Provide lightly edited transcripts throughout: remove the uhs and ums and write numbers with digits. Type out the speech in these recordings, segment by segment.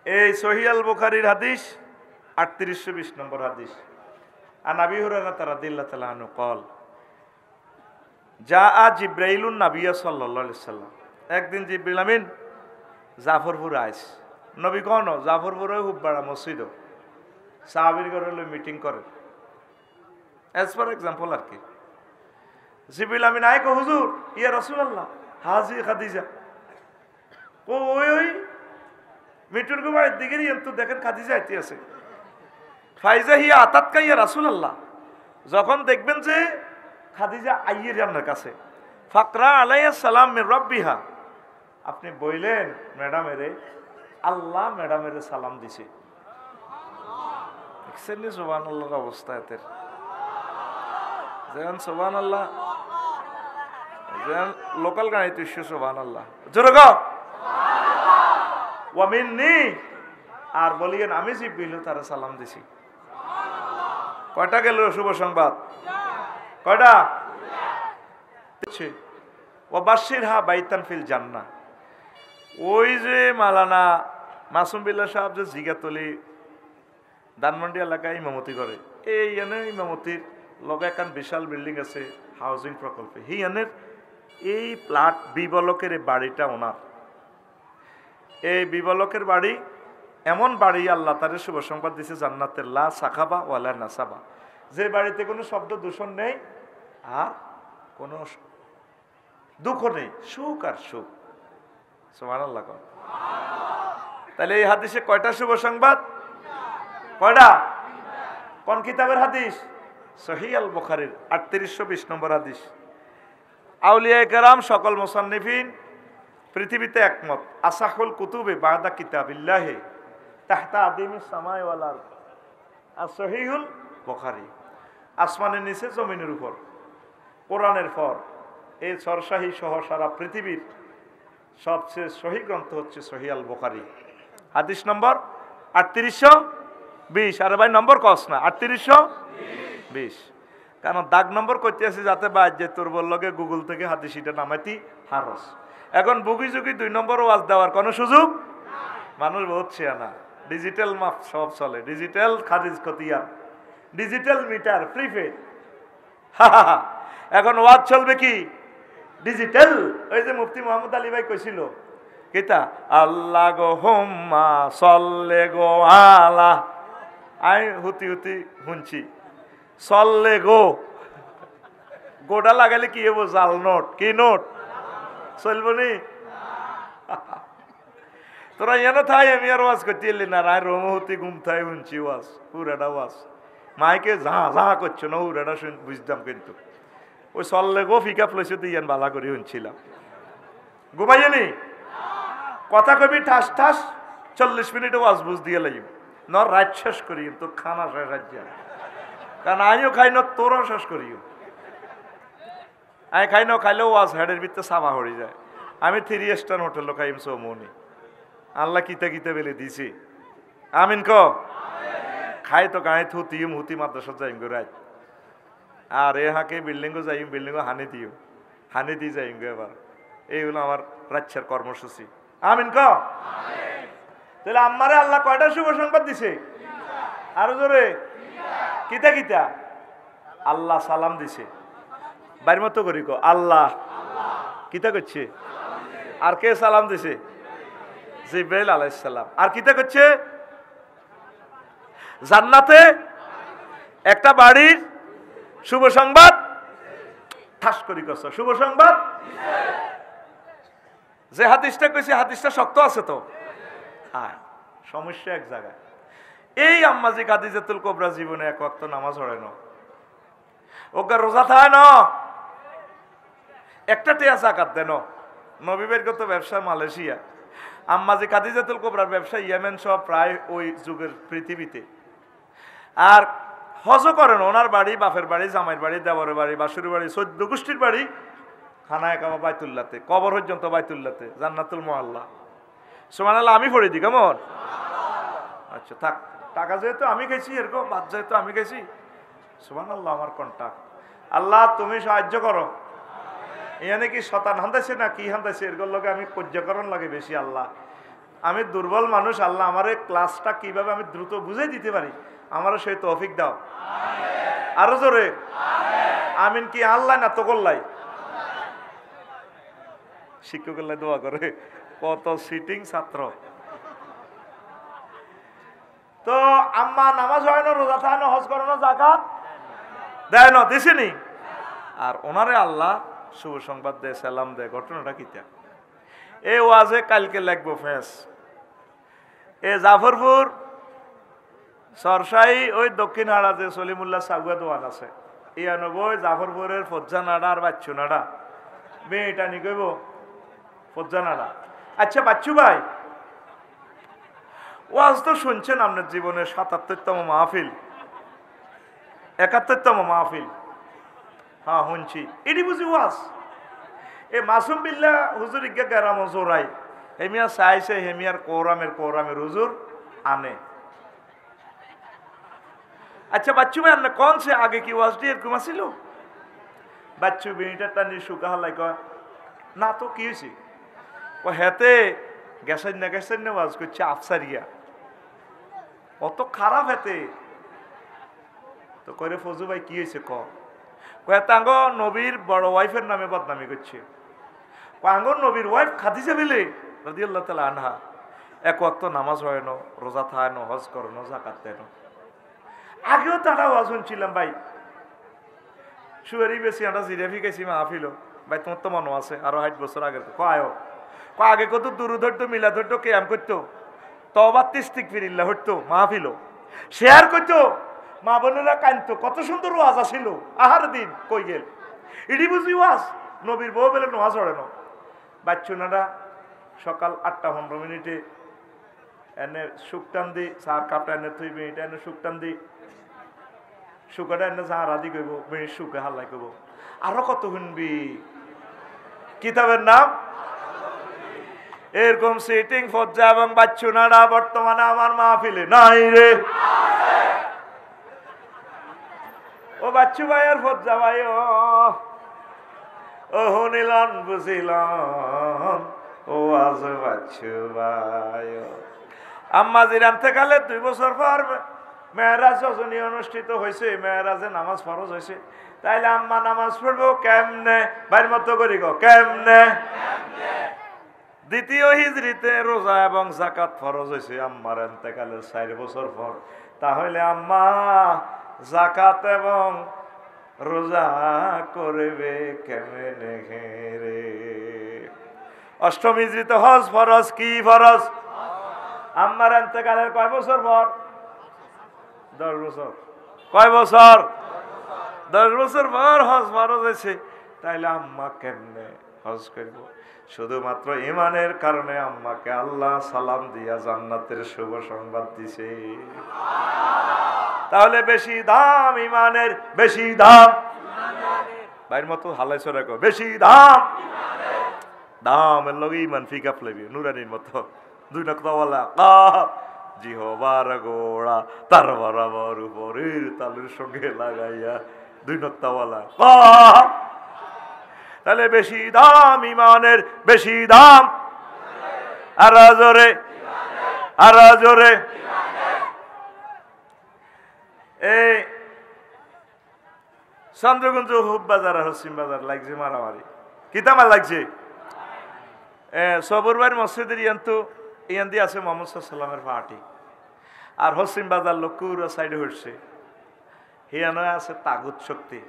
এই সহিহ আল বুখারীর হাদিস 3820 নম্বর হাদিস। আন আবি হুরায়রা রাদিয়াল্লাহু তাআলা আনহু قال জাআ জিবরাইলুন নবিয়্য সাল্লাল্লাহু আলাইহি সাল্লাম। একদিন জিবরিল আমিন জাফরপুর আইস। নবী কোন জাফরপুরে খুব বড় মসজিদ, সাহাবীর ঘরে মিটিং করে, এজ ফর এক্সাম্পল আর কি। জিবরিল আমিন আয় কো হুজুর ইয়া রাসূলুল্লাহ হাজি খাদিজা। ওই মিটুর বাড়ির দিকে তো দেখেন খাদিজা আইতে আছে। ফাইজা হিয়া আতাতকা ইয়া রাসূলুল্লাহ, যখন দেখবেন যে খাদিজা আইয়ে আপনার কাছে, ফাকরা আলাইহিস সালাম মির রাব্বিহা, আপনি বললেন ম্যাডামেরে আল্লাহ ম্যাডামেরে সালাম দিছে। দেখছেন নি সুবহানাল্লাহর অবস্থা এতে, যেন সুবহানাল্লাহ যেন লোকাল গাড়িতে ইস্যু সুবহানাল্লাহ জোরে গো ওয়া মিন্নি, আর বলিয়েন আমি জিবরিল তারা সালাম দিছি। কয়টা গেল শুভ সংবাদ? কয়টা? ও বাশিরহা বাইতান ফিল জান্নাহ। ওই যে মালানা মাসুম বিল্লাহ সাহেব যে জিগাতলি ধানমন্ডি এলাকায় ইমামতি করে, এই এনে ইমামতির লগে একটা বিশাল বিল্ডিং আছে হাউজিং প্রকল্পে, হি এনের এই প্লাট বিবলকের বাড়িটা ওনার। এই বিবলকের বাড়ি এমন বাড়ি আল্লাহ তার শুভ সংবাদ দিছে জান্নাতের, লা সাখাবা ওয়ালা নাসাবা, যে বাড়িতে কোনো শব্দ দূষণ নেই আর কোনো দুঃখ নেই, সুখ আর সুখ। সুবহানাল্লাহ। তাহলে এই হাদিসে কয়টা শুভ সংবাদ? কয়টা? কোন কিতাবের হাদিস? সহিহ আল বুখারীর 3820 নম্বর হাদিস। আউলিয়ায়ে কেরাম সকল মুসান্নিফিন পৃথিবীতে একমত, আসাহুল কুতুবে বাদা কিতাবিল্লাহি তাহতা আদিমিস সামাই ওয়াল আরদ, আর সহিহুল বুখারী আসমানের নিচে জমিনের উপর, কোরআনের পর এই সরসাহি সহ সারা পৃথিবীর সবচেয়ে সহি গ্রন্থ হচ্ছে সহিহ আল বুখারী। হাদিস নম্বর 3820। আরে ভাই নম্বর কস না, 3820, কারণ দাগ নম্বর করতে আছে যাতে বাদ যে তোর বললগে গুগল থেকে হাদিসটা নামাইতি হারস। এখন বুগি যুগি 2 নম্বর ওয়াজ দেওয়ার কোনো সুযোগ, মানুষ বহুত ছেয়ানা, ডিজিটাল মাপ সব চলে, ডিজিটাল খারিজ খতিয়ান, ডিজিটাল মিটার প্রিপেড। এখন ওয়াজ চলবে কি ডিজিটাল। ওই যে মুফতি মোহাম্মদ আলী ভাই কইছিল কিতা, আল্লাহ গো হোম্মা সল্লে গো আলা, আই হুতি হুতি শুনছি সল্লে গো, গোটা লাগালে কি হবো? জাল নোট। কি নোট? চলব নি? তোরা এনে থাই আমি আর ওয়াজ করতে এলি না, রায় রমহতি ঘুম থাই শুনছি ওয়াজ, পুরাটা ওয়াজ মাইকে যা যা করছো না পুরাটা বুঝতাম, কিন্তু ওই চললে গো ফিকা প্লেসে দিয়ে বালা করে শুনছিলাম। ঘুমাইনি কথা কবি ঠাস ঠাস 40 মিনিটে ওয়াজ বুঝ দিয়ে লাগবে ন, রাত শেষ করি তো খানা শেষ রাজ্য, কারণ আমিও খাই না তোরাও শেষ করিও। আমি খাই না, খাইলেও ওয়াজ হেডের ভিতরে সাবা হয়ে যায়। আমি 3 স্টার হোটেল খাইম চৌমনি, আল্লাহ কিতা কিতা বেলে দিছি। আমিন ক খাই তো গায়ে থুতিম হুতি মাদ্রাসা যাইম গো রাত, আর এ হাঁকে বিল্ডিংও যাইম, বিল্ডিংও হানি দিও, হানি দিয়ে যাইম গো। এবার এইগুলো আমার রাজ্যের কর্মসূচি। আমিন ক। তাহলে আমারে আল্লাহ কয়টা শুভ সংবাদ দিছে? আরো জোরে। কিতা কিতা? আল্লাহ সালাম দিছে, বাইর মতো করি কো আল্লাহ কিতা করছে, আর কে সালাম দিছে? জিবরাইল আলাইহিস সালাম। আর কিতা করছে? জান্নাতে একটা বাড়ির শুভ সংবাদ ঠাস করি কছ, শুভ সংবাদ। যে হাদিসটা কইছে হাদিসটা শক্ত আছে তো, হ্যাঁ সমস্যা এক জায়গায়। এই আম্মাজি খাদিজাতুল কুবরা জীবনে এক ওয়াক্ত নামাজ পড়ে না, ওকে রোজা থাকে না, একটা টিয়া জাকাত দেন, নবীবের কত ব্যবসা মালয়েশিয়া, আম্মাজি খাদিজাতুল কুবরার ব্যবসা ইয়েমেন সহ প্রায় ওই যুগের পৃথিবীতে। আর হজ করেন, ওনার বাড়ি বাপের বাড়ি, জামাইয়ের বাড়ি, দেবরের বাড়ি, বাসুর বাড়ি, 14 গোষ্ঠীর বাড়ি খানায় কাবা বাইতুল্লাহতে, কবর পর্যন্ত বাইতুল্লাহতে, জান্নাতুল মুআল্লা। সুবহানাল্লাহ। আমি পড়ে দিই কেমন? আচ্ছা থাক, টাকা যেহেতু আমি গেছি, এরকম বাদ যেহেতু আমি গেছি, সুবহানাল্লাহ আমার কন্টাক্ট। আল্লাহ তুমি সাহায্য করো। এখানে কি শতান হান্দাইছে না কি হান্দাইছে, এরকম লোকে আমি পর্যাকরণ লাগে বেশি। আল্লাহ আমি দুর্বল মানুষ, আল্লাহ আমার এই ক্লাসটা কিভাবে আমি দ্রুত বুঝাই দিতে পারি, আমারও সেই তৌফিক দাও। আরো জোরে আমিন। কি আল্লাহ না তো করলাই? শিক্ষকের দোয়া করে, কত সিটিং ছাত্র। তো আম্মা নামাজ হয় না, রোজা থাকে না, হজ করে না, জাকাত দেয় না, দিছেনি। আর ওনারে আল্লাহ শুভ সংবাদ দেয়, সালাম দেয়। ঘটনাটা কিতা? এ ওয়াজে কালকে লাগবো ফেস। এ জাফরপুর সরসাই ওই দক্ষিণ হাড়া যে সলিমুল্লাহ সাগুয়া দোয়ান আছে, ৯৯ জাফরপুরের ফজ্জা নাড়া আর বাচ্চু নাড়া মেয়েটা নি কইব ফজ্জা নাড়া। আচ্ছা বাচ্চু ভাই, ওয়াজ তো শুনছেন আপনার জীবনের ৭৭তম মাহফিল, ৭১তম মাহফিল। হ্যাঁ শুনছি, এটি বুঝি ওয়াজ। এ মাসুম বিল্লাহ হুজুর ইজ্ঞা গেরাম জোরাই হেমিয়া চাইছে, হেমিয়ার কৌরামের হুজুর আনে। আচ্ছা বাচ্চু ভাই আপনি কোন সে আগে কি ওয়াজটি এরকম আসিল? বাচ্চু বিনিটা টানি শুকা হালাই কয় না তো কি হয়েছে? ও হেতে গেছেন না ওয়াজ করছে আফসারিয়া, অত খারাপ হেতে। তো কয়ে ফজু ভাই কি হয়েছে কয়ে তাঙ্গ নবীর বড় ওয়াইফের নামে বদনামি করছে। আঙ্গর নবীর ওয়াইফ খাদিজা বিলে রাদিয়াল্লাহু তাআলা আনহা এক ওয়াক্ত নামাজ হয় না, রোজা থাকে না, হজ করে না, যাকাত দেয় না। আগেও তারা ওয়াজ শুনছিলাম ভাই, সুয়ারি বেশি আমরা জিরাফি গেছি মাহফিল। ভাই তোমার তো মনে আছে আরো ৬০ বছর আগের কয় আগে কত দুরুদ হইতো, মিলাদ হইতো, কেয়াম করতো, তওবা ইস্তিগফারিল্লাহ হইতো, মাহফিল শেয়ার করতো, মা বোনেরা কাঁদতো, কত সুন্দর ওয়াজ আসিল। আহার দিন কই গেল? ইডি বুঝি ওয়াজ। নবীর বউ বেলে নোয়াজ হরে না। বাচ্চুনারা সকাল ৮টা ১৫ এনে শুকটান দি, চার কাপটা এনে থইবে, এটা এনে শুকটান দি, শুকাটা এনে চা রাধি করব, মেয়ে শুকে হাল্লাই করবো। আরো কত শুনবি? কিতাবের নাম এরকম সিটিং ফজ্জা এবং বাচ্চুনারা বর্তমানে আমার মাহফিলে নাই রে। ও বাচ্চু ভাই আর ফজ্জা ভাই ও শুনিলন বুঝিলন ও আজ বাচ্চু ভাই। আম্মা জিরান থেকে ২ বছর পর মেয়েরাজ রজনী অনুষ্ঠিত হয়েছে, মেয়েরাজে নামাজ ফরজ হয়েছে। তাইলে আম্মা নামাজ পড়বো কেমনে? বাইর মতো করি গো কেমনে? দ্বিতীয় হিজরিতে রোজা এবং জাকাত ফরজ হয়েছে আম্মার এন্তেকালের ৪ বছর পর। তাহলে আম্মা জাকাত এবং রোজা করবে কেমনে রে? অষ্টম হিজরিতে হজ ফরজ। কি ফরজ? আম্মার এন্তেকালের কয় বছর পর? ১০ বছর। কয় বছর? ১০ বছর পর হজ ফরজ হয়েছে। তাইলে আম্মা কেমনে হজ করব? শুধুমাত্র ইমানের কারণে আম্মাকে আল্লাহ সালাম দিয়া জান্নাতের শুভ সংবাদ দিছে। তাহলে বেশি দাম ইমানের, বেশি দাম ভাইয়ের মতো হালাইছ রাখো, বেশি দাম দামের লগে ইমান ফিকা ফেলবি নুরানির মতো। ২ নকতাওয়ালা কাপ জিহবার গোড়া তার বরাবর উপরের তালুর সঙ্গে লাগাইয়া ২ নকতাওয়ালা কাপ। তাহলে বেশি দাম ইমানের, বেশি দাম আর জোরে আর জোরে। এই চন্দ্রগঞ্জ হুব বাজার আর হসিম বাজার লাগছে মারামারি। কিতামা লাগছে সবরবাড়ি মসজিদের ইয়ান দিয়ে আছে মোহাম্মদ সাল্লামের পার্টি। আর হসিম বাজার লক্ষ্মীপুরা সাইডে হচ্ছে হিয়ানো আছে তাগুত শক্তি।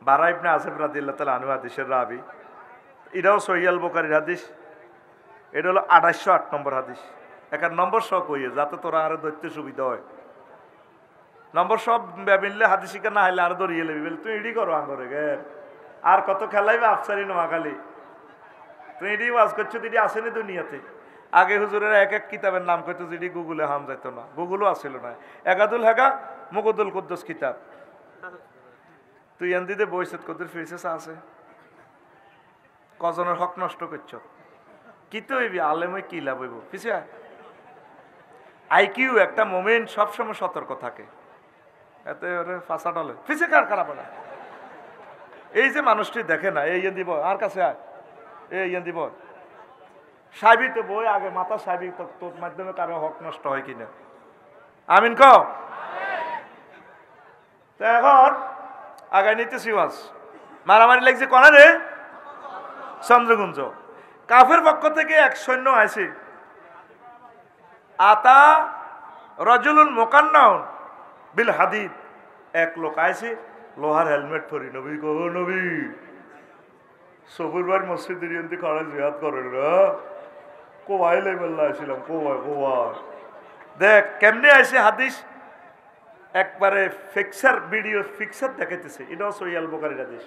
বারা ইবনে আসিফ রাদিয়াল্লাহু তাআলা আনহু হাদিসের রাবি। এটাও সহিহ আল বুখারীর হাদিস। এটা হলো ২৮০৮ নম্বর হাদিস। একার নম্বর সব কইয়ে যাতে তোরা আরো ধরতে সুবিধা হয়। নম্বর সব মিললে হাদিস শিকার না হাইলে আরো ধরিয়ে লেবি বলে তুই এডি করো আঙ্গরে গে আর কত খেলাইবে আফসারি নোয়াখালী। তুই এডি ওয়াজ করছো এডি আসেনি দুনিয়াতে। আগে হুজুরের এক এক কিতাবের নাম করতো যেটি গুগলে হাম যেত না, গুগলও আসছিল না। একাদুল হেকা মুকুদুল কুদ্দুস কিতাব। তুই এন দিতে বইসেত কদুর ফিরিসেস আছে কজনের হক নষ্ট করছ। কি তো হইবি আলেমে কি লাভ হইব? পিছিয়ে আইকিউ একটা মোমেন্ট সবসময় সতর্ক থাকে। এতে ওরে ফাঁসা ডলে পিছিয়ে কার খারাপ না। এই যে মানুষটি দেখে না এই দিব আর কাছে আয় এই দিব সাবি তো বই আগে মাথা সাবি তোর মাধ্যমে কারো হক নষ্ট হয় কিনা আমিন ক এখন আগায় নিতেছি ওয়াজ মারামারি লাগছে কনা রে চন্দ্রগুঞ্জ কাফের পক্ষ থেকে এক সৈন্য আছে আতা রজুলুল মুকান্নাউন বিল হাদিদ এক লোক আছে লোহার হেলমেট পরি নবী গো নবী সবুরবার মসজিদের ইন্দি খাড়া জিহাদ করেন না কোবাই লেবেল্লা আসছিলাম কোবাই দেখ কেমনে আইছে হাদিস একবারে ফিক্সার ভিডিও ফিক্সার দেখাইতেছে এটাও সহিহ বুখারীর হাদিস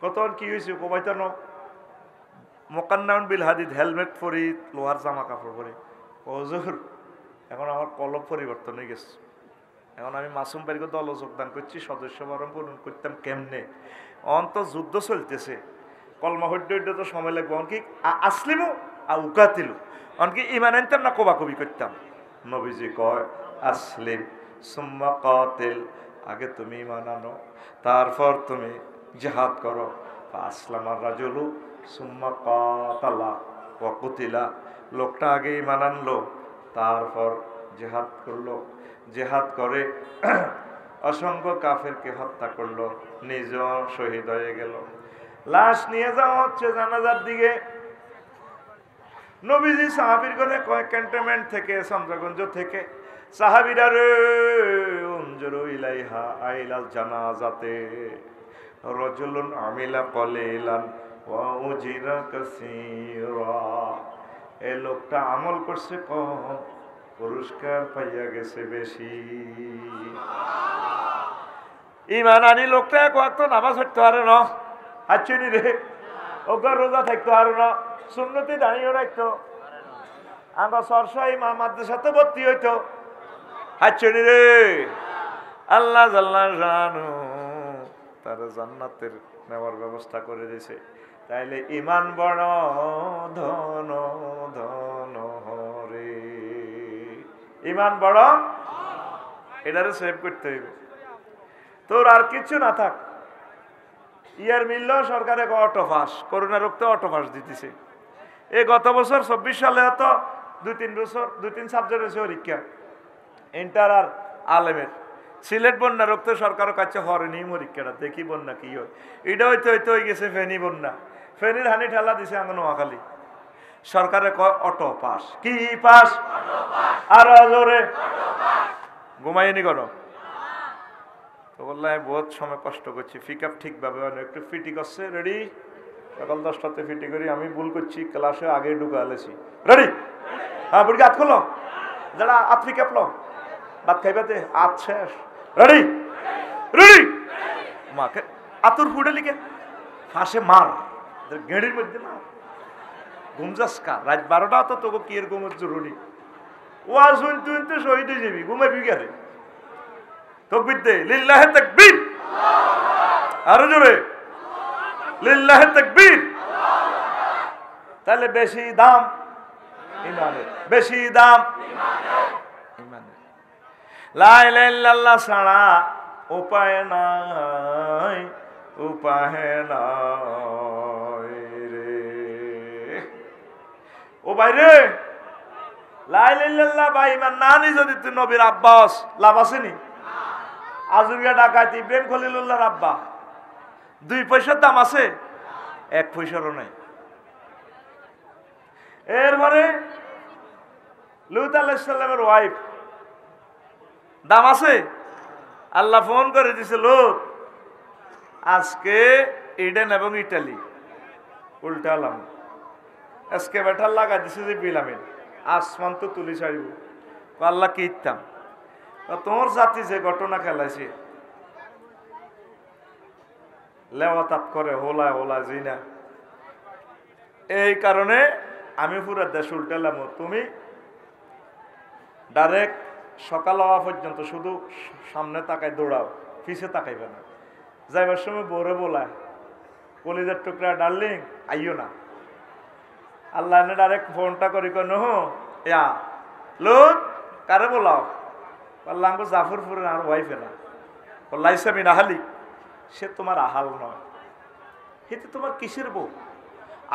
কতক্ষণ কি হয়েছে কোবাইতে ন মুকান্নাউন বিল হাদিদ হেলমেট পরি লোহার জামা কাপড় পরি হুজুর এখন আমার কলব পরিবর্তন হয়ে গেছে এখন আমি মাসুম ভাইকে দল যোগদান করছি সদস্য বরণ পূরণ করতাম কেমনে অন্ত যুদ্ধ চলতেছে কলমা হইড তো সময় লাগবে অনকি আসলিমু আর উকাতিলু অনকি ইমান আনতাম না কোবাকবি করতাম নবীজি কয় আসলিম সুম্মা কাতিল আগে তুমি ইমান আনো তারপর তুমি জিহাদ করো আসলামার রাজুলু সুম্মা কাতালা ওয়া কুতিলা লোকটা আগে ইমান আনলো তারপর জিহাদ করলো জিহাদ করে অসংখ্য কাফেরকে হত্যা করলো নিজ শহীদ হয়ে গেল লাশ নিয়ে যাওয়া হচ্ছে জানাজার দিকে নবীজি সাহাবীর গনে কয়েক ক্যান্টনমেন্ট থেকে চন্দ্রগঞ্জ থেকে সাহাবীরা রে উনজুরু ইলাইহা আইলাল জানাজাতে রাজুলুন আমিলা কলিলান ওয়া উজিরা কাসীরা এই লোকটা আমল করছে কম পুরস্কার পাইয়া গেছে বেশি ইমান আনি লোকটা কত নামাজ পড়তে পারে না হাচ্ছনি রে ওগর রোজা থাকতে পারে না সুন্নতি দাঁড়িয়ে রাখতো আমরা সরসাই মা মাদ্রাসাতে ভর্তি হইতো হাচ্ছনি রে আল্লাহ জাল্লা জানু তার জান্নাতের নেওয়ার ব্যবস্থা করে দিয়েছে তাইলে ইমান বড় ধন ধন হরে ইমান বড় এটারে সেভ করতে হইবে তোর আর কিছু না থাক ইয়ার মিলল সরকারে অটো পাস করোনা রোগতে অটো পাস দিতেছে এই গত বছর 24 সালে তো 2-3 সাবজেক্ট হয়েছে পরীক্ষা ইন্টার আর আলেমের সিলেট বন্যা রোগতে সরকারের কাছে হরেনি পরীক্ষাটা দেখি বন্যা কি হয় এটা হইতে হইতে হয়ে গেছে ফেনী বন্যা ফেনীর হানি ঠেলা দিছে আঙ্গ নোয়াখালী সরকারে কয় অটো পাস কি পাস আর জোরে ঘুমাইনি করো তো বললাম বহুত সময় কষ্ট করছি পিক আপ ঠিকভাবে একটু ফিটি করছে রেডি সকাল 10টাতে ফিটি করি আমি ভুল করছি ক্লাসে আগে ঢুকা আলেছি রেডি হ্যাঁ বুড়ি হাত খোলো যারা হাত পিক আপ লো ভাত খাইবাতে হাত শেষ রেডি রেডি মাকে আতুর ফুটে লিখে ফাঁসে মার গেড়ির মধ্যে মার ঘুমজাসকা রাত 12টা তো তোকে কি এর ঘুমের জরুরি ওয়াজ শুনতে শুনতে শহীদ হয়ে যাবি ঘুমাবি গেলে তাকবীর দে লিল্লাহি তাকবীর আরো জোরে লিল্লাহি তাকবীর তাহলে বেশি দাম ইমানের বেশি দাম ইমানের লা ইলাহা ইল্লাল্লাহ ছাড়া উপায় নাই রে ও বাইরে লা ইলাহা ইল্লাল্লাহ ভাই ইমান না নি যদি তুই নবীর আব্বাস লাভ আসেনি আজুরিয়া ডাকাত ইব্রাহিম খলিলুল্লাহর আব্বা 2 পয়সার দাম আছে 1 পয়সারও নাই এরপরে লূত আলাইহিস সালামের ওয়াইফ দাম আছে আল্লাহ ফোন করে দিছে লূত আজকে ইডেন এবং ইটালি উল্টালাম আজকে বেটার লাগা দিছে যে বিলামিন আসমান তো তুলি ছাড়িব আল্লাহ কি ইত্তাম তোমার জাতি যে ঘটনা খেলাইছে লেওয়াতাত করে হোলা হোলা জিনা এই কারণে আমি পুরো দেশ উল্টালাম তুমি ডাইরেক্ট সকাল হওয়া পর্যন্ত শুধু সামনে তাকায় দৌড়াও পিছে তাকাইবে না যাইবার সময় বরে বলায় কলিজার টুকরা ডার্লিং আইও না আল্লাহ এনে ডাইরেক্ট ফোনটা করি কেন ইয়া লোক কারে বলাও আল্লাহ জাফরপুরের আর ওয়াইফে না লাইসা মিন আহালি সে তোমার আহাল নয় হেতে তোমার কিসের বউ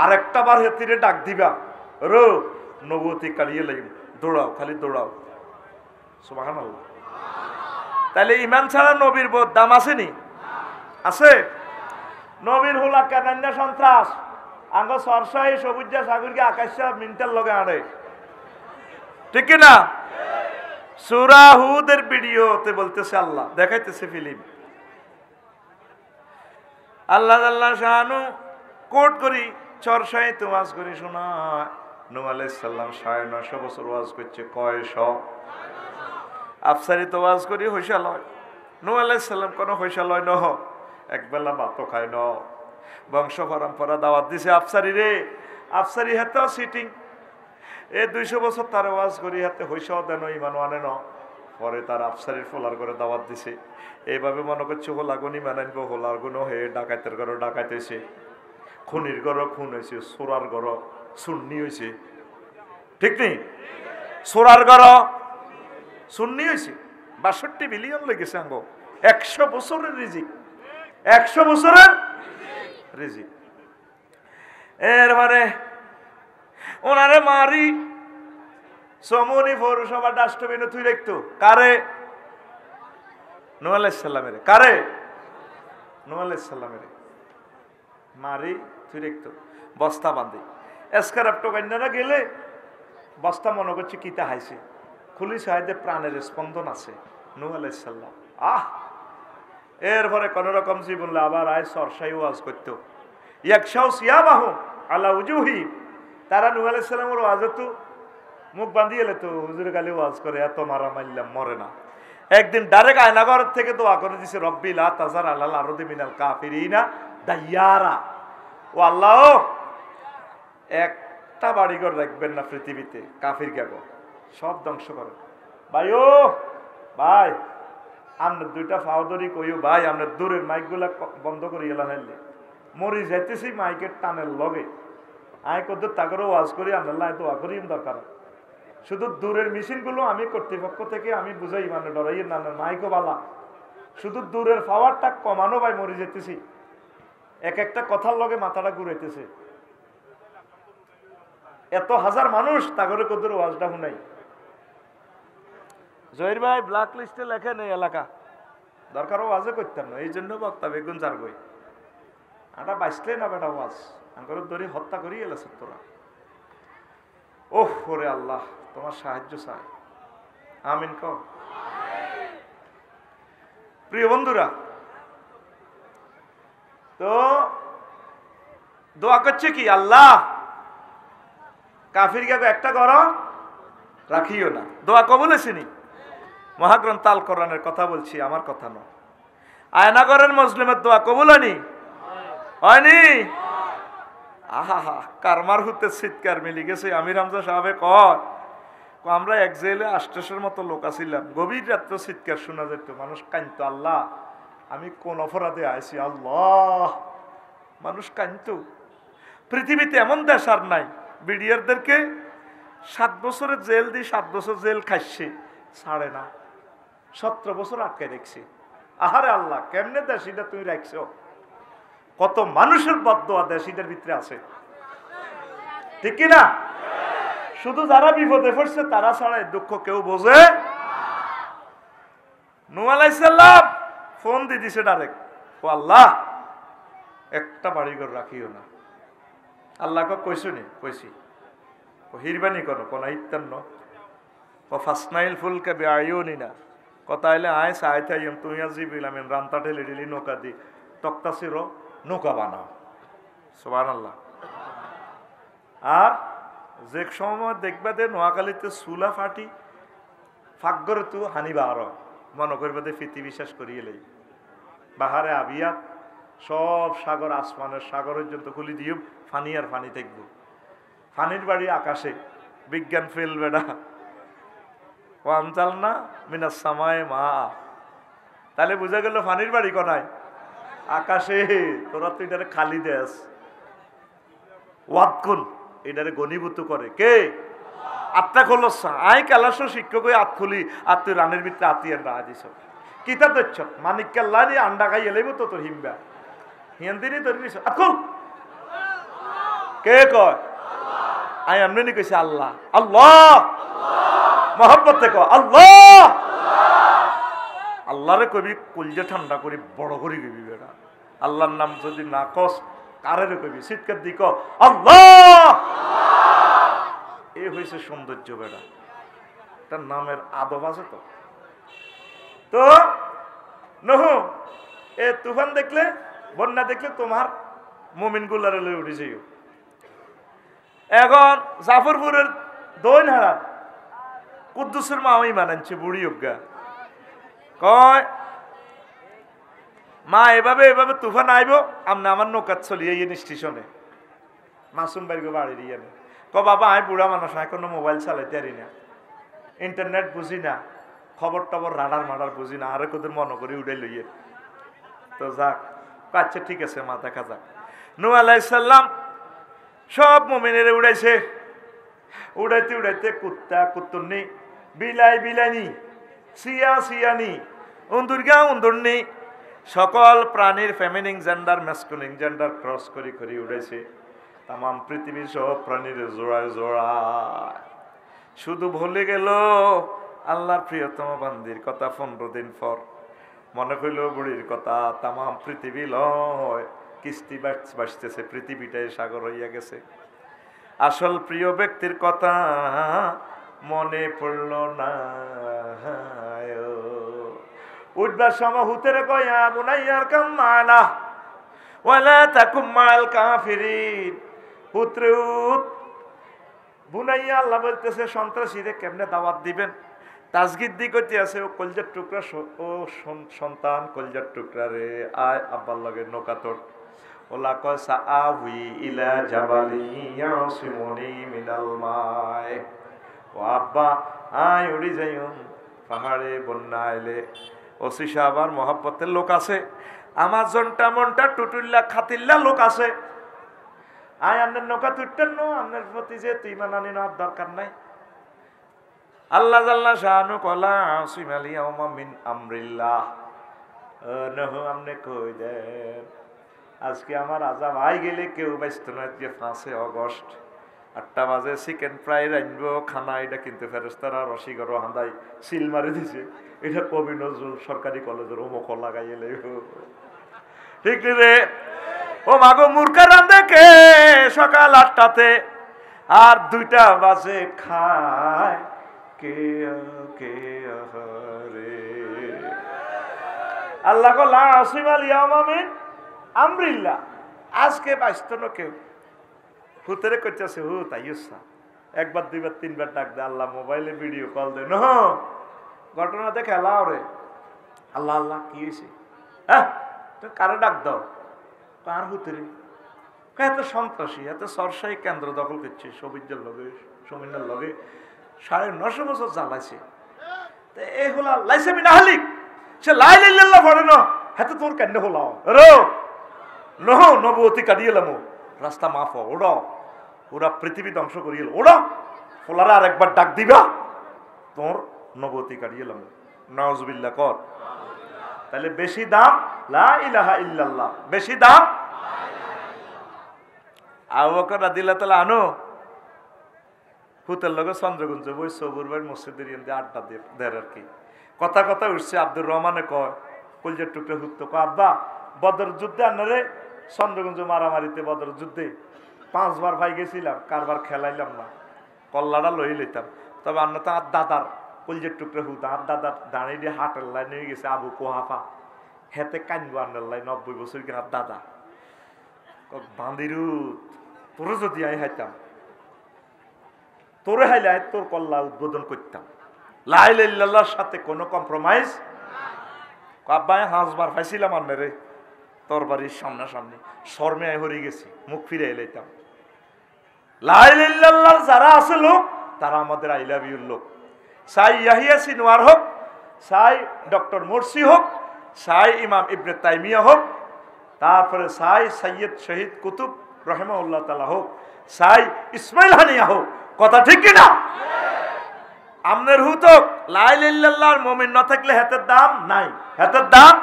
আর একটা বার হেতিরে ডাক দিবা রো নবুয়তি কাড়িয়ে লাগবে, দৌড়াও, খালি দৌড়াও। সুবহানাল্লাহ। তাহলে ইমান ছাড়া নবীর দাম আসেনি? আছে। নবীর হুলা কেনান্যা সন্ত্রাস আঙ্গ সরসাই সবুজা সাগরকে আকাশা মিন্টার লগে আড়ে, ঠিক না? সূরা হুদের ভিডিওতে বলতেছে আল্লাহ, দেখাইতেছে ফিল্ম, আল্লাহ আল্লাহ শাহানু কোট করি চরসাই তো ওয়াজ করি শোনা। নূহ আলাইহিস সালাম 950 বছর ওয়াজ করছে, কয়শ? আফসারি তো ওয়াজ করি হইসালয়। নূহ আলাইহিস সালাম কোন হইসালয় নহ, একবেলা ভাতও খায় ন, বংশ পরম্পরা দাওয়াত দিছে আফসারি রে। আফসারি হাতে সিটিং এ 200 বছর তার ওয়াজ করি হাতে হইসাও দেন, ইমান আনে ন। পরে তার আফসারির ফোলার করে দাওয়াত দিছে। এইভাবে মনে করছে হোলাগুনি মানাইব, হোলার গুণ হয়ে ডাকাতের ঘর ডাকাইতেছে, খুনির ঘর খুন হয়েছে, সোরার ঘর সুন্নি হয়েছে, ঠিক নেই? সোরার ঘর সুন্নি হয়েছে। 62 বিলিয়ন লেগেছে আঙ্গ, 100 বছরের রিজিক, 100 বছরের রিজিক। এরবারে ওনারে মারি সমনি পৌরসভা ডাস্টবিনে তুই দেখতো কারে? নূহ আলাইহিস সালামের। কারে? নূহ আলাইহিস সালামের মারি তুই দেখতো বস্তা বাঁধে এসকারাপ টোকাইনারা গেলে বস্তা মনে করছে কিতা হাইছে, খুলি সাহেদে প্রাণের স্পন্দন আছে। নূহ আলাইহিস সালাম এরপরে কোন রকম জীবন আবার আয় সরসাই ওয়াজ করতো, ইয়াকশাউ সিয়াবাহু আলা উজুহি। তারা নূহ আলাইহিস সালামের ওয়াজত মুখ বাঁধিয়ে এলে তো হুজুর গালি ওয়াজ করে, এত মারা মারলাম মরে না। একদিন ডাইরেক্ট আয়নাঘর থেকে দোয়া করে দিছে, রব্বি লা তাজার আলাল আরদি মিনাল কাফিরিনা দাইয়ারা। ও আল্লাহ, একটা বাড়িঘর রাখবেন না পৃথিবীতে, কাফির গেগো সব ধ্বংস করে। ভাই ও ভাই, আমরা দুইটা ফাউদরি কইও ভাই, আমরা দূরের মাইকগুলা বন্ধ করি এলা হাইলে মরি যাইতেছি মাইকের টানের লগে। আয় কত তাগরও ওয়াজ করি, আমরা দোয়া করি দরকার। শুধু দূরের মেশিনগুলো আমি কর্তৃপক্ষ থেকে আমি বুঝাই, মানে ডরাই না, মাইকও বালা, শুধু দূরের পাওয়ারটা কমানো ভাই, মরে যেতেছি। এক একটা কথার লগে মাথাটা ঘুরাইতেছে। এত হাজার মানুষ তাগরে কত ওয়াজটা শুনাই। জহির ভাই ব্ল্যাক লিস্টে লেখেন এই এলাকা, দরকারও ওয়াজে করতাম না, এই জন্য বক্তা বেগুন চার গই আটা বাঁচলে না বেটা ওয়াজ আঙ্কর ধরে হত্যা করি এলেছে তোরা। ওহ ওরে আল্লাহ, তোমার সাহায্য চাই, আমিন কও। প্রিয় বন্ধুরা, তো দোয়া করছে কি, আল্লাহ কাফির কে একটা করো রাখিও না। দোয়া কবুল হয়েছেনি? মহাগ্রন্থ আল কোরআনের কথা বলছি, আমার কথা নয়। আয়নাগরের মুসলিমের দোয়া কবুল হয়নি? হয়নি? আহা, কারমার হতে চিৎকার মিলি গেছে। আমির হামজা সাহেব কয়, আমরা এক জেলে 800-এর মতো লোক আছিলাম, গভীর রাত্রে চিৎকার শোনা যেত, মানুষ কাঁদতো, আল্লাহ আমি কোন অপরাধে আইছি আল্লাহ। মানুষ কাঁদতো। পৃথিবীতে এমন দেশ আর নাই। বিডিআরদেরকে 7 বছরের জেল দিয়ে 7 বছর জেল খাইছে, ছাড়ে না, 17 বছর আটকে রেখছে। আহারে আল্লাহ, কেমনে দেশিটা তুমি রাখছো? কত মানুষের বদদোয়া দেশিটার ভিতরে আছে, ঠিক কিনা? শুধু যারা বিপদে পড়ছে তারা ছাড়া দুঃখ কেউ বোঝে। নূহ আলাইহিস সালাম ফোন দিয়ে দিছে ডাইরেক্ট, ও আল্লাহ একটা বাড়িঘর রাখিও না। আল্লাহ কইছো নি? কইছি। হিরবানি করো কোন ইত্যান্ন ফাসনাইল ফুলকে বেআইনি না কথা হলে আয় সাই থাইম তুই জিবিল আমি রান্তা ঢেলে ঢেলি নৌকা দি তক্তা ছিল নৌকা বানাও। সুবহানাল্লাহ। আর যে সময় দেখবা দে নোয়াখালীতে চুলা ফাটি ফাঁকগরে তু হানিবা আর মনে করবে দে ফিতি বিশ্বাস করিয়ে লাই বাহারে আবিয়াত সব সাগর আসমানের সাগর পর্যন্ত খুলি দিও, ফানি আর ফানি দেখব। ফানির বাড়ি আকাশে, বিজ্ঞান ফেল বেড়া ওয়াঞ্চাল না মিনাস সামায়ে মা। তাহলে বুঝা গেল ফানির বাড়ি কোনায়? আকাশে। তোরা তো এটারে খালি দেস, ওয়াদকুন এটারে গণীভূত করে কে? আত্মা খোলস আই কালাস শিক্ষক আত খুলি আর তুই রানের ভিতরে আতিয়ার না আজিস কিতা দচ্ছ মানিক কাল্লা নিয়ে আন্ডা খাই এলেব তো তোর হিমবা হিয়ান দিনই ধরে নিস আকুল কে কয়? আই এমনি কইছে আল্লাহ আল্লাহ মহব্বত দেখো আল্লাহ আল্লাহরে কবি কলজা ঠান্ডা করি বড় করে কবি বেটা আল্লাহর নাম যদি না কস কারে কবি চিৎকার দি ক আল্লাহ এই হয়েছে সৌন্দর্য বেটা তার নামের আদব আছে তো তো নহু এ তুফান দেখলে বন্যা দেখলে তোমার মুমিন গুলারে লই উঠেছে এখন জাফরপুরের দইন হারা কুদ্দুসের মা ওই মানানছে বুড়ি অজ্ঞা কয় মা এভাবে এভাবে তুফান আইব আমনে আমার নৌকাত চলিয়ে ইয়ে স্টেশনে মাসুম বাড়ি বাড়ি দিয়ে ক বাবা আমি বুড়া মানুষ এখনো মোবাইল চালাইতে পারি না ইন্টারনেট বুঝি না খবর টবর রাডার মাডার বুঝি না আরে কোদের মনে করি উড়ে লইয়ে তো যাক আচ্ছা ঠিক আছে মা দেখা যাক নূহ আলাইহিস সালাম সব মুমিনের উড়াইছে উড়াইতে উড়াইতে কুত্তা কুত্তুন্নি বিলাই বিলাইনি সিয়া সিয়ানি উন্দুরগা উন্দুরনি সকল প্রাণীর feminine gender masculine gender cross করি করি উড়াইছে তাম পৃথিবীর সব প্রাণীর জোড়ায় জোড়ায় শুধু ভুলে গেল আল্লাহর প্রিয়তম বান্দির কথা 15 দিন পর মনে হইল বুড়ির কথা তাম পৃথিবী লয় কিস্তি বাঁচতেছে পৃথিবীটাই সাগর হইয়া গেছে আসল প্রিয় ব্যক্তির কথা মনে পড়ল না উঠবার সময় হুতেরে কয়া বুনাইয়ার কাম মানা ওয়ালা তাকুম মাল কাফিরিন পুত্রে বুনাইয়া আল্লাহ বলতেছে সন্ত্রাসীরে কেমনে দাওয়াত দিবেন তাজগিদ দি করতে আছে ও কলজার টুকরা ও সন্তান কলজার টুকরা রে আয় আব্বার লগে নৌকা তোর ওলা কয় সাআউই ইলা জাবালি ইয়াসিমুনি মিনাল মায় ও আব্বা আয় উড়ি যাইম পাহাড়ে বন্যা আইলে ওসি সাহাবার মহব্বতের লোক আছে আমার জনটা মনটা টুটুল্লা খাতিল্লা লোক আছে আয় আপনার নৌকা তুটতেন নো আপনার প্রতি যে তুই মানানি নেওয়ার দরকার নাই আল্লাহ জাল্লা শাহানু কলা আসিম আলিয়াউমা মিন আমরিল্লাহ নহু আমনে কই দেন আজকে আমার আজাব আই গেলে কেউ ব্যস্ত নয় যে 5 আগস্ট 8টা বাজে চিকেন ফ্রাই রাখবো খানা এটা কিন্তু ফেরেস্তারা রসিগর হাঁদাই সিল মারি দিছে এটা কবি নজরুল সরকারি কলেজের অমুক লাগাই এলে ঠিক রে ও মাগো মুরকা রান্ধে কে সকাল 8টাতে আর 2টা বাজে খায় কে কে রে আল্লাহ কো লা আসিম আল ইয়াউমা মিন আমরিল্লাহ আজকে বাঁচতো না কেউ হুতেরে করতেছে হু তাইসা একবার দুইবার তিনবার ডাক দে আল্লাহ মোবাইলে ভিডিও কল দে ন ঘটনা দেখে আল্লাহ রে আল্লাহ আল্লাহ কি হয়েছে হ্যাঁ কারে ডাক দাও কার হুতেরে এত সন্ত্রাসী এত সরসাই কেন্দ্র দখল করছে সবিজের লগে সমিনার লগে 950 বছর জ্বালাইছে এই হলো লাইসে মিনা হালিক সে লাই লাইল্লাহ পড়ে না হাতে তোর কেন হলাও রো নহ নবতী কাটিয়েলাম রাস্তা মাফ ওড়াও ওরা পৃথিবী ধ্বংস করিয়ে ওড়া ফোলারা আর একবার ডাক দিবা তোর নবতী কাটিয়েলাম নাউজুবিল্লাহ কর তাহলে বেশি দাম লা ইলাহা ইল্লাল্লাহ বেশি দাম আবু বকর রাদিয়াল্লাহু তাআলা আনু হুতের লগে চন্দ্রগঞ্জ বই সবুর ভাই মসজিদের ইন্দি আড্ডা দেয় আর কি কথা কথা উঠছে আব্দুর রহমানে কয় কলজার টুকরা হুত কয় আব্বা বদর যুদ্ধে আনারে চন্দ্রগঞ্জ মারামারিতে বদর যুদ্ধে 5 বার ভাই গেছিলাম কারবার খেলাইলাম না কল্লাটা লই লইতাম তবে আন্না তো আর দাদার কলজার টুকরা হুত আর দাদার দাঁড়িয়ে দিয়ে হাটের লাই নিয়ে গেছে আবু কোহাফা হেতে কানবো আন্নার লাই 90 বছর আর দাদা বান্দিরু তোর যদি আমি হাইতাম তোরে হাইলে তোর কল্লা উদ্বোধন করতাম লা ইলাহা ইল্লাল্লাহর সাথে কোনো কম্প্রোমাইজ আব্বাই 5 বার পাইছিলাম আন্নারে তোর বাড়ির সামনাসামনি শর্মে হরে গেছি মুখ ফিরে এলাইতাম লা ইলাহা ইল্লাল্লাহর যারা আছে লোক তারা আমাদের আই লাভ ইউর লোক সাই ইয়াহিয়া সিনওয়ার হোক সাই ডক্টর মুরসি হোক সাই ইমাম ইবনে তাইমিয়া হোক তারপরে সাই সৈয়দ শহীদ কুতুব রহমাউল্লাহ তাআলা হোক সাই ইসমাইল হানিয়া হোক কথা ঠিক কি না আমনের হুতক লা ইলাহা ইল্লাল্লাহর মুমিন না থাকলে হাতের দাম নাই হাতের দাম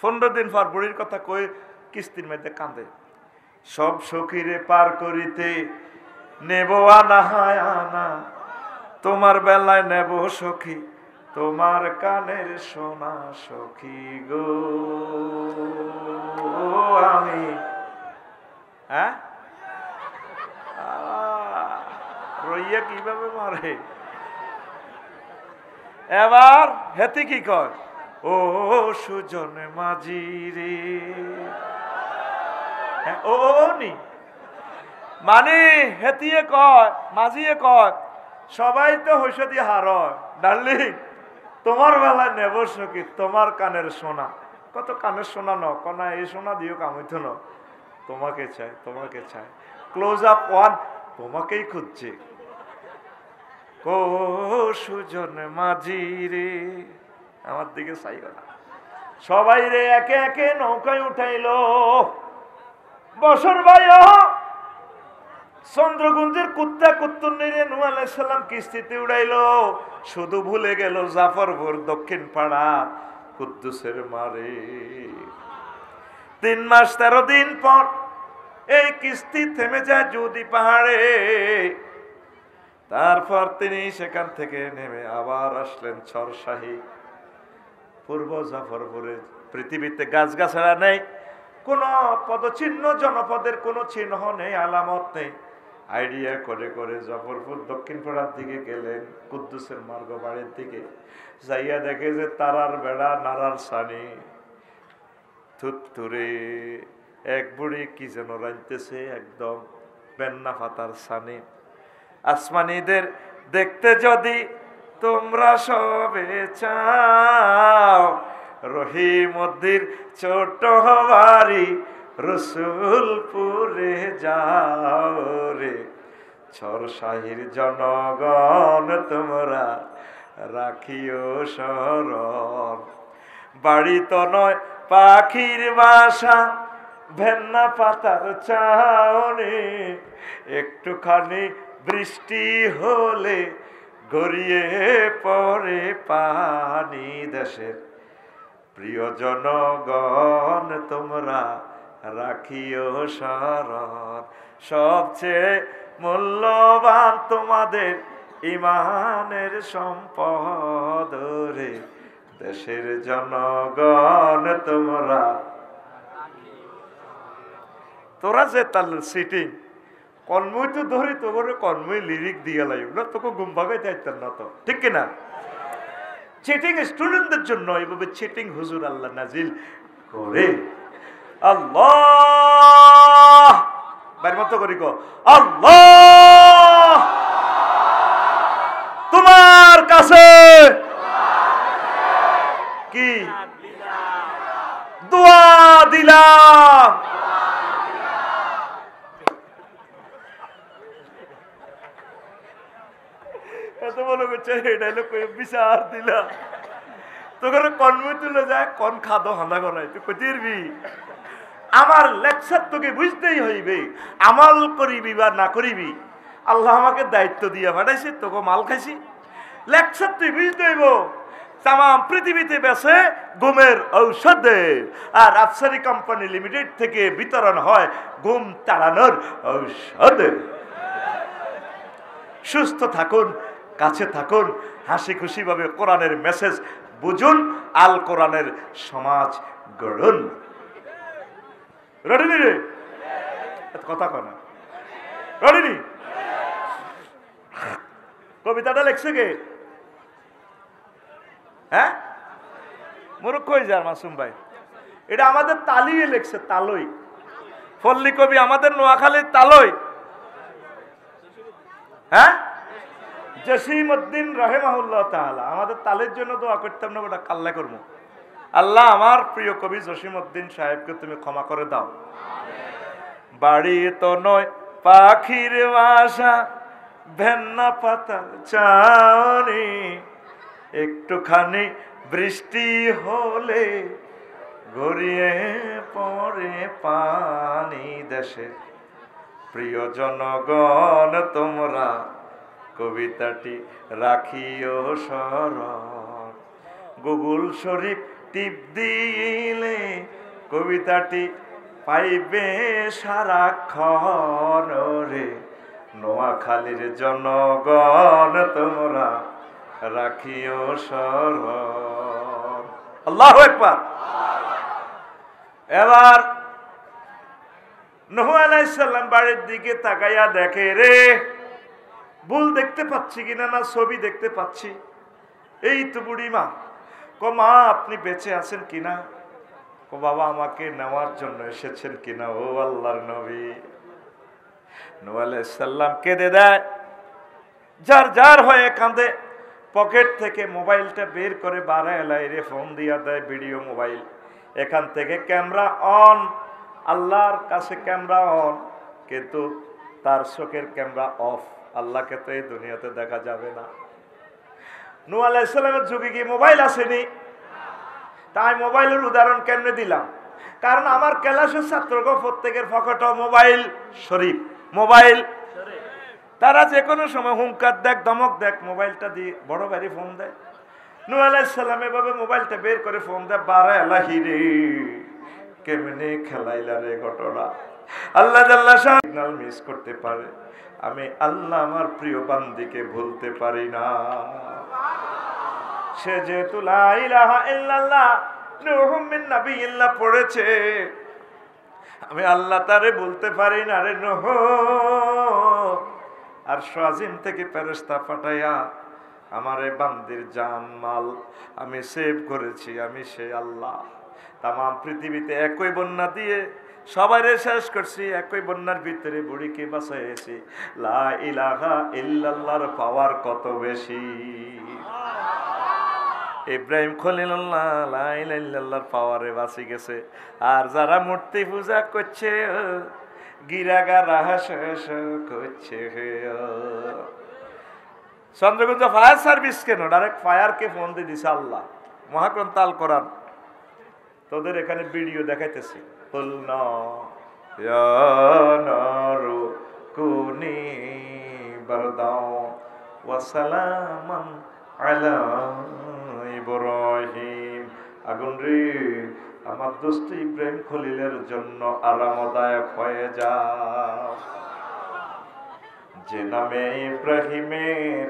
15 দিন পর বুড়ির কথা কই কিস্তির মধ্যে কাঁদে সব সখীরে পার করিতে নেব আনা হায় আনা, তোমার বেলায় নেব সখী, তোমার কানের সোনা সখী গো। আমি হ্যাঁ রইয়া কিভাবে মারে। এবার হেতি কি কয়, ও সুজন মাঝি রে, ও নি মানে হেতিয়ে কয়, মাঝিয়ে কয়, সবাই তো হইসে দিয়ে হার, ডার্লিং তোমার বেলায় নেব সখী, তোমার কানের সোনা। কত কানের সোনা ন কনা, এই সোনা দিও কামিত ন, তোমাকে চাই তোমাকে চাই। ক্লোজ আপ ওয়ান, তোমাকেই খুঁজছে। ও সুজন মাঝি রে, আমার দিকে চাই না। সবাই রে একে একে নৌকায় উঠাইলো। বছর ভাই চন্দ্রগুঞ্জের কুত্তা কুত্তুন্নিরে নূহ আলাইহিস সালাম কিস্তিতে উড়াইলো। শুধু ভুলে গেল জাফরপুর দক্ষিণ পাড়া কুদ্দুসের মারে। 3 মাস 13 দিন পর এই কিস্তি থেমে যায় জুদি পাহাড়ে। তারপর তিনি সেখান থেকে নেমে আবার আসলেন ছরশাহী পূর্ব জাফরপুরে। পৃথিবীতে গাছগাছড়া নেই, কোনো পদচিহ্ন, জনপদের কোনো চিহ্ন নেই, আলামত নেই। আইডিয়া করে করে জাফরপুর দক্ষিণ পাড়ার দিকে গেলেন, কুদ্দুসের মার্গ বাড়ির দিকে যাইয়া দেখে যে তারার বেড়া নারার সানি থুতথুরে এক বুড়ি কি যেন রাইতেছে, একদম বেন্না পাতার সানি। আসমানিদের দেখতে যদি তোমরা সবে চাও, রহিমদ্দির ছোট বাড়ি রসুলপুরে যাও রে। ছরশাহীর জনগণ তোমরা রাখিও স্মরণ, বাড়ি তো নয় পাখির বাসা, ভেন্না পাতার চাউনি। একটুখানি বৃষ্টি হলে গড়িয়ে পড়ে পানি। দেশের প্রিয় জনগণ তোমরা রাখিও স্মরণ, সবচেয়ে মূল্যবান তোমাদের ইমানের সম্পদ রে। দেশের জনগণ তোমরা, তোরা যে তার সিটিং কর্মই তো ধরি, তোর কর্মই লিরিক দিয়ে লাগবে না, তোকে ঘুম ভাগাই চাইতেন না তো, ঠিক কিনা? চিটিং স্টুডেন্টদের জন্য এইভাবে চিটিং হুজুর আল্লাহ নাজিল করে। আল্লাহ বাড়ির মতো করি গো, আল্লাহ তোমার কাছে কি দোয়া দিলাম। এত বলো করছে এটা বিচার দিলাম, তোকে কর্মই তুলে যায় কন খাদো হান্দা করাই, তুই কতিরবি আমার লেকচার তোকে বুঝতেই হইবে, আমাল করিবি বা না করিবি। আল্লাহ আমাকে দায়িত্ব দিয়ে পাঠাইছে, তোকে মাল খাইছি, লেকচার তুই বুঝতে হইব। তাম পৃথিবীতে বেছে ঘুমের ঔষধে, আর আফসারি কোম্পানি লিমিটেড থেকে বিতরণ হয় ঘুম তাড়ানোর ঔষধ। সুস্থ থাকুন, কাছে থাকুন, হাসি খুশি ভাবে কোরআনের মেসেজ বুঝুন, আল কোরআনের সমাজ গড়ুন। রেডি রে কথা কনা রেডি? কবিতাটা লেখছে কে? হ্যাঁ মুরুক্ষ হয়ে যার মাসুম ভাই, এটা আমাদের তালিয়ে লেখছে, তালই পল্লী কবি আমাদের নোয়াখালীর তালই। হ্যাঁ জসিমউদ্দিন রাহিমাহুল্লাহ তাআলা আমাদের তালের জন্য দোয়া করতাম না, ওটা কাল্লা করবো। আল্লাহ আমার প্রিয় কবি জসিমউদ্দিন সাহেবকে তুমি ক্ষমা করে দাও। বাড়ি তো নয় পাখির বাসা, ভেন্না পাতার চাউনি। একটুখানি বৃষ্টি হলে গড়িয়ে পড়ে পানি। দেশের প্রিয় জনগণ তোমরা কবিতাটি রাখিও স্মরণ। গুগল শরীফ টিপ দিলে কবিতাটি পাইবে সারাক্ষণ রে। নোয়াখালীর জনগণ তোমরা রাখিও স্মরণ। আল্লাহু আকবার। এবার নূহ আলাইহিস সালাম বাড়ির দিকে তাকাইয়া দেখে, রে ভুল দেখতে পাচ্ছি কিনা, না ছবি দেখতে পাচ্ছি। এই তো বুড়ি মা। মা আপনি বেঁচে আছেন কিনা? বাবা আমাকে নেওয়ার জন্য এসেছেন কিনা? ও আল্লাহর নবী। নূহ আলাইহিস সালাম কেঁদে দেয়, যার যার হয়ে কাঁদে। পকেট থেকে মোবাইলটা বের করে বাড়ায় লাইরে ফোন দিয়া দেয়, ভিডিও মোবাইল। এখান থেকে ক্যামেরা অন, আল্লাহর কাছে ক্যামেরা অন, কিন্তু তার চোখের ক্যামেরা অফ। আল্লাহকে তো এই দুনিয়াতে দেখা যাবে না। নূহ আলাইহিস সালামের যুগে কি মোবাইল আসেনি? তাই মোবাইলের উদাহরণ কেমনে দিলাম? কারণ আমার ক্লাসের ছাত্রকে প্রত্যেকের পকেটে মোবাইল শরীফ, মোবাইল। তারা যে কোনো সময় হুঙ্কার দেখ, ধমক দেখ, মোবাইলটা দিয়ে বড় ভারী ফোন দেয়। নূহ আলাইহিস সালাম এভাবে মোবাইলটা বের করে ফোন দেয়, বারে আল্লাহি রে কেমনে খেলাইলা রে ঘটনা। আল্লাহ জাল্লাহ সিগন্যাল মিস করতে পারে, আমি আল্লাহ আমার প্রিয় বান্দিকে ভুলতে পারি না। সে যেহেতু লা ইলাহা ইল্লাল্লাহ নূহুম মিন নাবিয়্যিল্লাহ পড়েছে, আমি আল্লাহ তারে বলতে পারি না, রে নূহ। আর শাজিম থেকে ফেরেশতা পাঠাইয়া আমার এই বান্দির জান মাল আমি সেভ করেছি, আমি সে আল্লাহ। তাম পৃথিবীতে একই বন্যা দিয়ে সবাইরে শেষ করছি, একই বন্যার ভিতরে বুড়িকে বাঁচাইছি। লা ইলাহা ইল্লাল্লাহর পাওয়ার কত বেশি। ইব্রাহিম খলিলুল্লাহ লা ইলাহা ইল্লাল্লাহর পাওয়ারে বাঁচি গেছে। আর যারা মূর্তি পূজা করছে, গিরাগা রাহাস করছে। চন্দ্রগঞ্জ ফায়ার সার্ভিস কেন ডাইরেক্ট ফায়ারকে ফোন দিয়ে দিছে আল্লাহ। মহাগ্রন্থ আল কোরআন তোদের এখানে ভিডিও দেখাইতেছি। কুলনা ইয়া নারু কুনি বারদাও ওয়া সালামান আলা ইব্রাহিম। আগুন রে আমার দোস্ত ইব্রাহিম খলিলের জন্য আরামদায়ক হয়ে যাও। যে নামে ইব্রাহিমের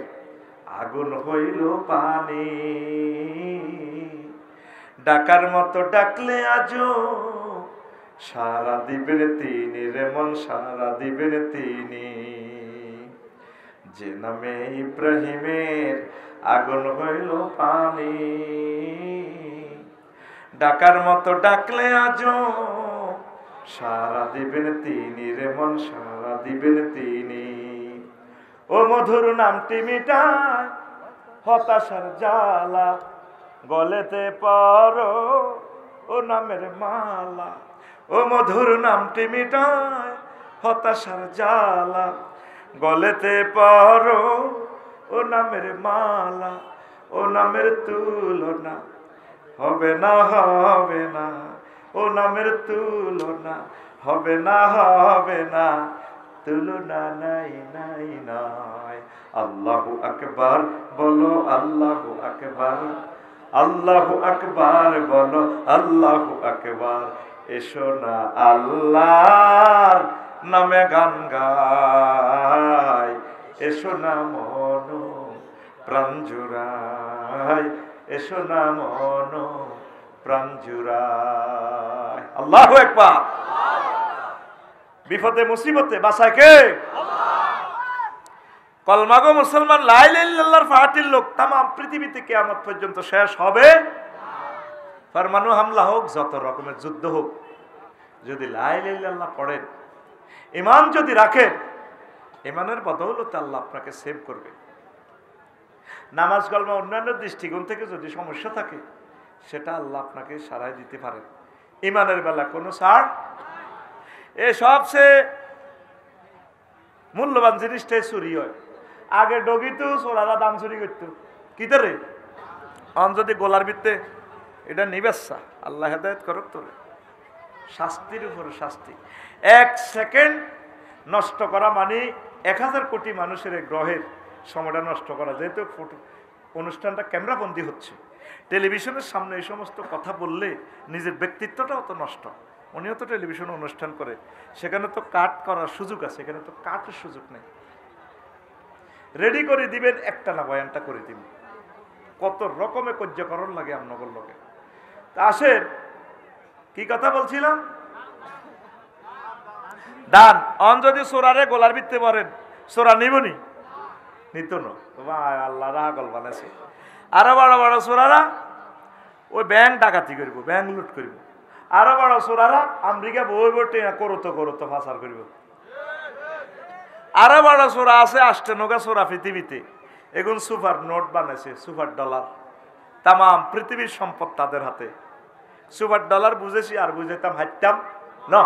আগুন হইল পানি, ডাকার মতো ডাকলে আজও সারা দিবেন তিনি, রে মন সারা দিবেন তিনি। যে নামে ইব্রাহিমের আগুন হইল পানি, ডাকার মতো ডাকলে আজও সারা দিবেন তিনি, রে মন সারা দিবেন তিনি। ও মধুর নামটি মিটায় হতাশার জ্বালা, গলেতে পারো ও নামের মালা। ও মধুর নামটি মিটায় হতাশার জ্বালা, গলেতে পারো ও নামের মালা। ও নামের তুলনা হবে না, হবে না। ও নামের তুলনা হবে না, হবে না। তুলনা নাই নাই নাই। আল্লাহু আকবার বলো, আল্লাহু আকবার। আল্লাহু আকবার বলো, আল্লাহু আকবার। এসো না আল্লাহর নামে গান গাই, এসো না মন প্রাণ জুড়াই, এসো না মন প্রাণ জুড়াই। আল্লাহু আকবার। বিপদে মুসিবতে বাঁচায় কে? কলমাগো মুসলমান, লা ইলাহা ইল্লাল্লাহর পার্টির লোক তাম পৃথিবীতে কিয়ামত পর্যন্ত শেষ হবে। পরমাণু হামলা হোক, যত রকমের যুদ্ধ হোক, যদি লা ইলাহা ইল্লাল্লাহ পড়েন, ঈমান যদি রাখেন, ঈমানের বদৌলতে আল্লাহ আপনাকে সেভ করবে। নামাজ কলমা অন্যান্য দৃষ্টিকোণ থেকে যদি সমস্যা থাকে, সেটা আল্লাহ আপনাকে সারাই দিতে পারেন। ঈমানের বেলা কোনো ছাড়। এ সবচেয়ে মূল্যবান জিনিসটাই চুরি হয়। আগে ডগিত চোরারা দান চুরি করত, কি তারে অন যদি গোলার ভিত্তে এটা নিবেচ্ছা। আল্লাহ হেদায়েত করুক তোরে। শাস্তির উপরে শাস্তি। 1 সেকেন্ড নষ্ট করা মানে 1000 কোটি মানুষের গ্রহের সময়টা নষ্ট করা। যেহেতু অনুষ্ঠানটা ক্যামেরাবন্দি হচ্ছে, টেলিভিশনের সামনে এই সমস্ত কথা বললে নিজের ব্যক্তিত্বটাও তো নষ্ট। উনিও তো টেলিভিশনে অনুষ্ঠান করে, সেখানে তো কাট করার সুযোগ আছে, এখানে তো কাটের সুযোগ নেই। রেডি করে দিবেন, একটা না বয়ানটা করে দিব। কত রকমের কার্যকরণ লাগে আপনাদের লোকে। তা আসেন, কি কথা বলছিলাম? দান অন যদি সোরারে গোলার ভিত্তে পড়েন, সোরা নিবনি নিত না, আল্লাহ রাগল বানাইছে। আরো বড় বড় সোরারা ওই ব্যাংক ডাকাতি করব, ব্যাংক লুট করব। আরো বড় সোরারা আমেরিকা বই বটে করতো ফাঁসার করব। আরো বড় সোরা আছে আষ্টে নৌকা সোরা পৃথিবীতে, এখন সুপার নোট বানাইছে, সুপার ডলার। তাম পৃথিবীর সম্পদ তাদের হাতে। সুপার ডলার বুঝেছি আর বুঝাইতাম হাইতাম না।